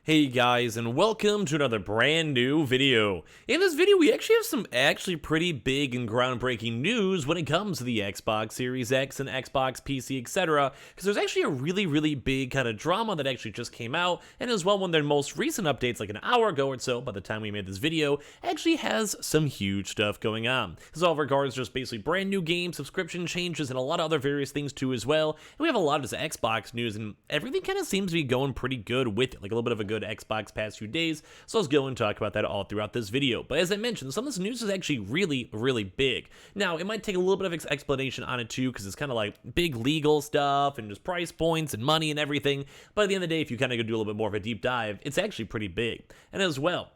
Hey guys, and welcome to another brand new video. In this video, we actually have some pretty big and groundbreaking news when it comes to the Xbox Series X and Xbox PC, etc. Because there's actually a really big kind of drama that actually just came out, and as well one of their most recent updates, like an hour ago or so, by the time we made this video, actually has some huge stuff going on. This all regards just basically brand new games, subscription changes, and a lot of other various things too as well. And we have a lot of this Xbox news, and everything kind of seems to be going pretty good with it, like a little bit of a good Xbox past few days, so let's go and talk about that all throughout this video. But as I mentioned, some of this news is actually really big. Now, it might take a little bit of explanation on it too, because it's kind of like big legal stuff and just price points and money and everything, but at the end of the day, if you kind of go do a little bit more of a deep dive, it's actually pretty big. And as well,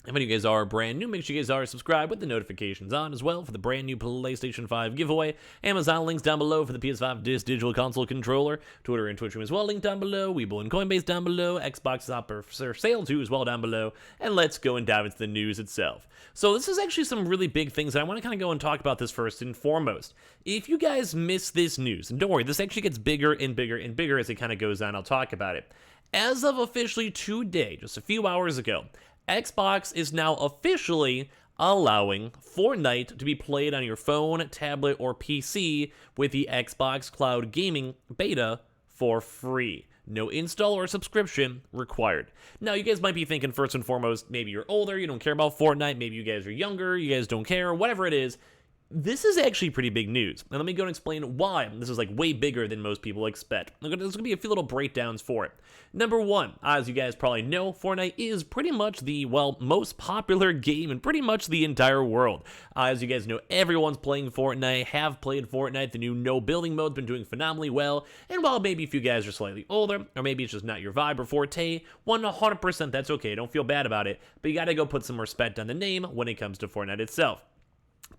if any of you guys are brand new, make sure you guys are subscribed with the notifications on as well for the brand new PlayStation 5 giveaway. Amazon links down below for the PS5 disc digital console controller. Twitter and Twitch room as well, link down below. Webull and Coinbase down below. Xbox is up for sale too as well down below. And let's go and dive into the news itself. So this is actually some really big things, and I want to kind of go and talk about this first and foremost. If you guys miss this news, and don't worry, this actually gets bigger and bigger as it kind of goes on. I'll talk about it. As of officially today, just a few hours ago, Xbox is now officially allowing Fortnite to be played on your phone, tablet, or PC with the Xbox Cloud Gaming beta for free. No install or subscription required. Now, you guys might be thinking, first and foremost, maybe you're older, you don't care about Fortnite, maybe you guys are younger, you guys don't care, whatever it is. This is actually pretty big news, and let me go and explain why this is like way bigger than most people expect. There's going to be a few little breakdowns for it. Number one, as you guys probably know, Fortnite is pretty much the, well, most popular game in pretty much the entire world. As you guys know, everyone's playing Fortnite, have played Fortnite. The new no building mode's been doing phenomenally well, and while maybe if you guys are slightly older, or maybe it's just not your vibe or forte, 100% that's okay, don't feel bad about it, but you gotta go put some respect on the name when it comes to Fortnite itself.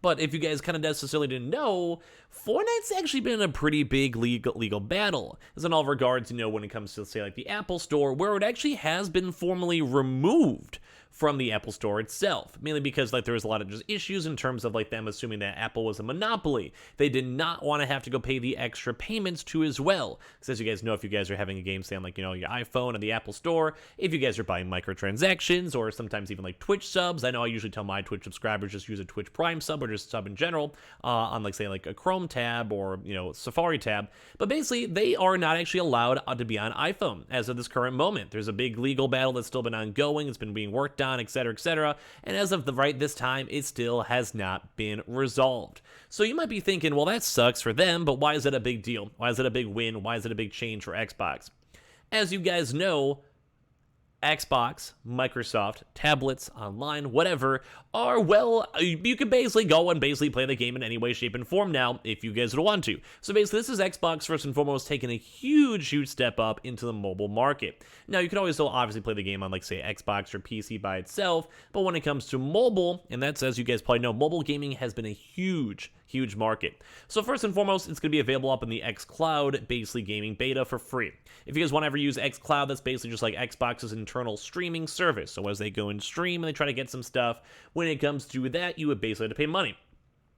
But if you guys kind of necessarily didn't know, Fortnite's actually been in a pretty big legal battle. As in all regards, when it comes to, say, like the Apple Store, where it actually has been formally removed from the Apple Store itself. Mainly because, like, there was a lot of just issues in terms of, like, them assuming that Apple was a monopoly. They did not want to have to go pay the extra payments to as well. Because as you guys know, if you guys are having a game, say, on, like, your iPhone or the Apple Store, if you guys are buying microtransactions or sometimes even, like, Twitch subs, I know I usually tell my Twitch subscribers just use a Twitch Prime sub or just sub in general on, like, say, like a Chrome tab or, Safari tab. But basically, they are not actually allowed to be on iPhone as of this current moment. There's a big legal battle that's still been ongoing. It's been being worked on, etc. And as of this time, it still has not been resolved. So you might be thinking, well, that sucks for them, but why is that a big deal? Why is it a big win? Why is it a big change for Xbox? As you guys know, Xbox, Microsoft, tablets, online, whatever, are, well, you can basically go and basically play the game in any way, shape, and form now if you guys would want to. So basically, this is Xbox, first and foremost, taking a huge step up into the mobile market. Now, you can always still obviously play the game on, like, say, Xbox or PC by itself, but when it comes to mobile, and that's, as you guys probably know, mobile gaming has been a huge market. So first and foremost, it's going to be available up in the xCloud basically gaming beta for free. If you guys want to ever use xCloud, that's basically just like Xbox's internal streaming service. So as they go and stream and they try to get some stuff, when it comes to that, you would basically have to pay money.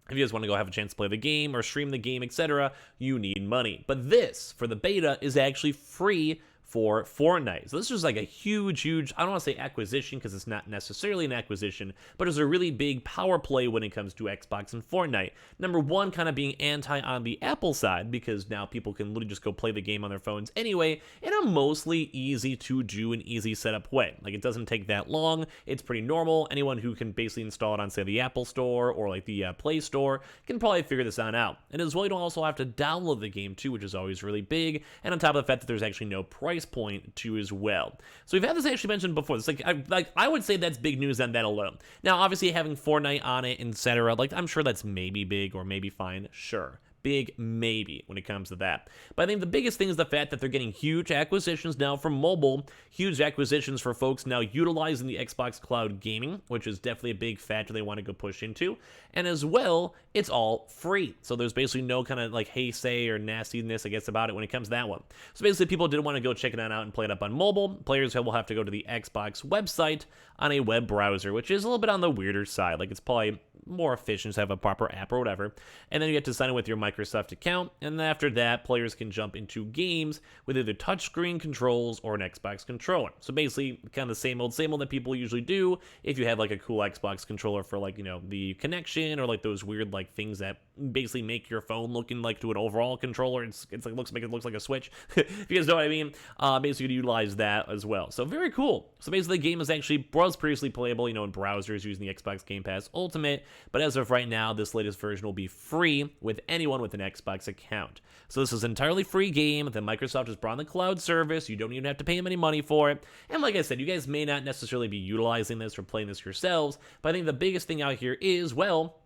If you guys want to go have a chance to play the game or stream the game, etc., you need money. But this, for the beta, is actually free for Fortnite. So this is like a huge, I don't want to say acquisition because it's not necessarily an acquisition, but it's a really big power play when it comes to Xbox and Fortnite. Number one, kind of being anti on the Apple side, because now people can literally just go play the game on their phones anyway in a mostly easy to do and easy setup way. Like, it doesn't take that long. It's pretty normal. Anyone who can basically install it on, say, the Apple Store or like the Play Store can probably figure this on out. And as well, you don't also have to download the game too, which is always really big. And on top of the fact that there's actually no price point too as well. So we've had this actually mentioned before. It's like I would say that's big news on that alone. Now, obviously, having Fortnite on it, etc., like, I'm sure that's maybe big or maybe fine. Sure. Big maybe when it comes to that. But I think the biggest thing is the fact that they're getting huge acquisitions now from mobile, huge acquisitions for folks now utilizing the Xbox Cloud Gaming, which is definitely a big factor they want to go push into. And as well, it's all free. So there's basically no kind of like hey say or nastiness, I guess, about it when it comes to that one. So basically, people did want to go check it out and play it up on mobile. Players will have to go to the Xbox website on a web browser, which is a little bit on the weirder side. Like, it's probably more efficient to have a proper app or whatever. And then you get to sign in with your Microsoft account, and after that, players can jump into games with either touchscreen controls or an Xbox controller. So basically, kind of the same old that people usually do if you have like a cool Xbox controller for like, the connection, or like those weird like things that basically make your phone looking like to an overall controller. It's like make it looks like a Switch. If you guys know what I mean. Basically, you can utilize that as well. So very cool. So basically, the game was previously playable, in browsers using the Xbox Game Pass Ultimate, but as of right now, this latest version will be free with anyone with an Xbox account. So this is an entirely free game that Microsoft has brought on the cloud service. You don't even have to pay them any money for it. And like I said, you guys may not necessarily be utilizing this or playing this yourselves, but I think the biggest thing out here is, well,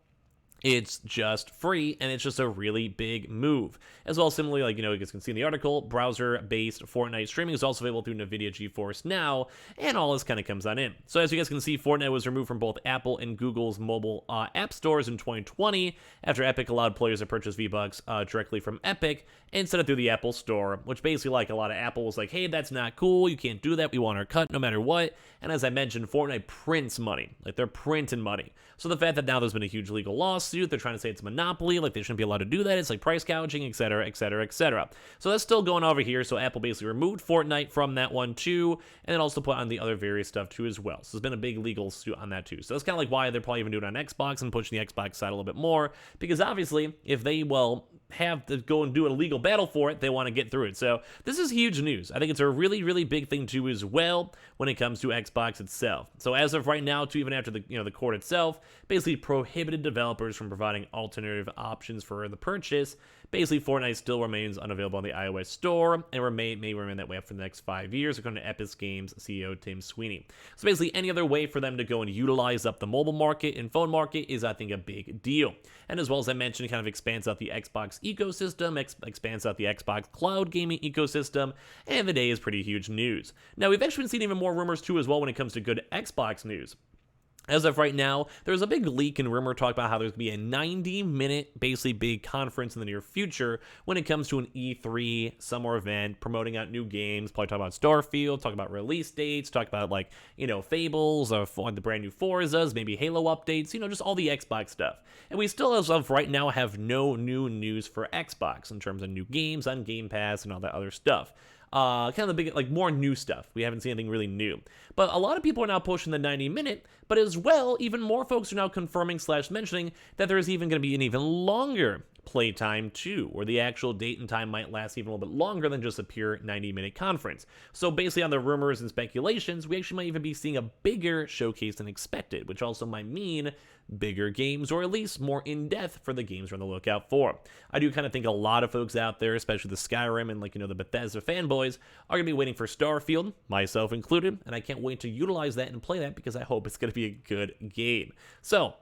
it's just free, and it's just a really big move. As well, similarly, like, you guys can see in the article, browser-based Fortnite streaming is also available through NVIDIA GeForce Now, and all this kind of comes on in. So as you guys can see, Fortnite was removed from both Apple and Google's mobile app stores in 2020 after Epic allowed players to purchase V-Bucks directly from Epic instead of through the Apple Store, which basically, like, a lot of Apple was like, hey, that's not cool, you can't do that, we want our cut no matter what. And as I mentioned, Fortnite prints money. Like, they're printing money. So the fact that now there's been a huge legal lawsuit, they're trying to say it's a monopoly, like they shouldn't be allowed to do that, it's like price gouging, etc., etc., etc. So that's still going over here, so Apple basically removed Fortnite from that one too, and then also put on the other various stuff too as well. So there's been a big legal suit on that too. So that's kind of like why they're probably even doing it on Xbox and pushing the Xbox side a little bit more, because obviously, if they, well, have to go and do a legal battle for it, they want to get through it. So this is huge news. I think it's a really, really big thing too as well when it comes to Xbox itself. So as of right now, too, even after the the court itself basically prohibited developers from providing alternative options for the purchase. Basically, Fortnite still remains unavailable on the iOS store and may remain that way for the next 5 years, according to Epic Games CEO Tim Sweeney. So basically, any other way for them to go and utilize up the mobile market and phone market is, I think, a big deal. And as well as I mentioned, it kind of expands out the Xbox ecosystem, expands out the Xbox cloud gaming ecosystem, and the day is pretty huge news. Now, we've actually been seeing even more rumors too as well when it comes to good Xbox news. As of right now, there's a big leak and rumor talk about how there's going to be a 90-minute, basically big conference in the near future when it comes to an E3 summer event, promoting out new games, probably talk about Starfield, talk about release dates, talk about, like, Fables, or the brand new Forzas, maybe Halo updates, just all the Xbox stuff. And we still, as of right now, have no new news for Xbox in terms of new games on Game Pass and all that other stuff. Kind of the big, like, more new stuff. We haven't seen anything really new. But a lot of people are now pushing the 90-minute, but as well, even more folks are now confirming / mentioning that there is even going to be an even longer playtime too, where the actual date and time might last even a little bit longer than just a pure 90-minute conference. So basically on the rumors and speculations, we actually might even be seeing a bigger showcase than expected, which also might mean bigger games, or at least more in-depth for the games we're on the lookout for. I do kind of think a lot of folks out there, especially the Skyrim and, like, the Bethesda fanboys, are going to be waiting for Starfield, myself included, and I can't wait to utilize that and play that because I hope it's going to be a good game. So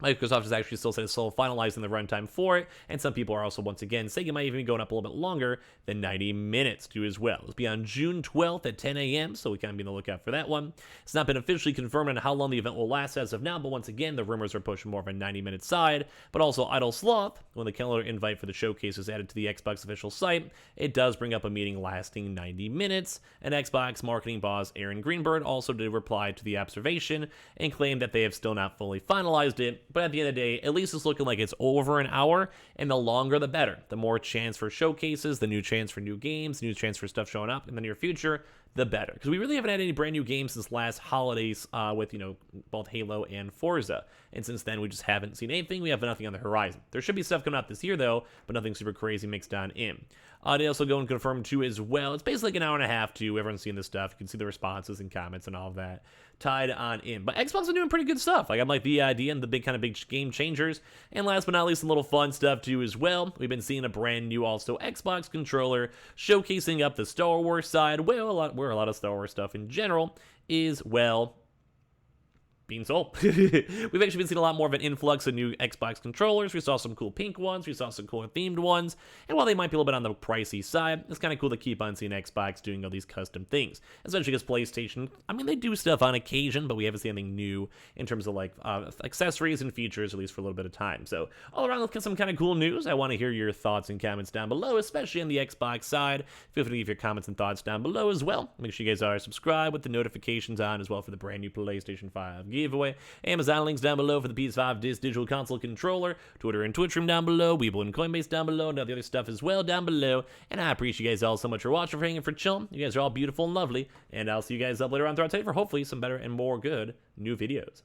Microsoft is actually still finalizing the runtime for it, and some people are also, once again, saying it might even be going up a little bit longer than 90 minutes too as well. It'll be on June 12th at 10 a.m., so we kind of be on the lookout for that one. It's not been officially confirmed on how long the event will last as of now, but once again, the rumors are pushing more of a 90-minute side. But also, Idle Sloth, when the calendar invite for the showcase is added to the Xbox official site, it does bring up a meeting lasting 90 minutes, and Xbox marketing boss Aaron Greenberg also did reply to the observation and claimed that they have still not fully finalized it. But at the end of the day, at least it's looking like it's over an hour, and the longer the better. The more chance for showcases, the new chance for new games, new chance for stuff showing up in the near future, the better. Because we really haven't had any brand new games since last holidays with, both Halo and Forza. And since then, we just haven't seen anything. We have nothing on the horizon. There should be stuff coming out this year, though, but nothing super crazy mixed on in. They also go and confirm, too, as well. It's basically like an hour and a half, too. Everyone's seeing this stuff. You can see the responses and comments and all of that tied on in. But Xbox are doing pretty good stuff. Like, I'm like the idea and the big game changers. And last but not least, some little fun stuff, too, as well. We've been seeing a brand new, also, Xbox controller showcasing up the Star Wars side, where a lot of Star Wars stuff in general is, well, being sold. We've actually been seeing a lot more of an influx of new Xbox controllers. We saw some cool pink ones, we saw some cool themed ones, and while they might be a little bit on the pricey side, it's kind of cool to keep on seeing Xbox doing all these custom things, especially because PlayStation, I mean, they do stuff on occasion, but we haven't seen anything new in terms of, like, accessories and features, at least for a little bit of time. So all around, some kind of cool news. I want to hear your thoughts and comments down below, especially on the Xbox side. Feel free to leave your comments and thoughts down below as well. Make sure you guys are subscribed with the notifications on as well for the brand new PlayStation 5 giveaway. Amazon links down below for the PS5 disc digital console controller. Twitter and Twitch room down below. Weeble and Coinbase down below. And all the other stuff as well down below. And I appreciate you guys all so much for watching, for hanging, for chilling. You guys are all beautiful and lovely. And I'll see you guys up later on throughout today for hopefully some better and more good new videos.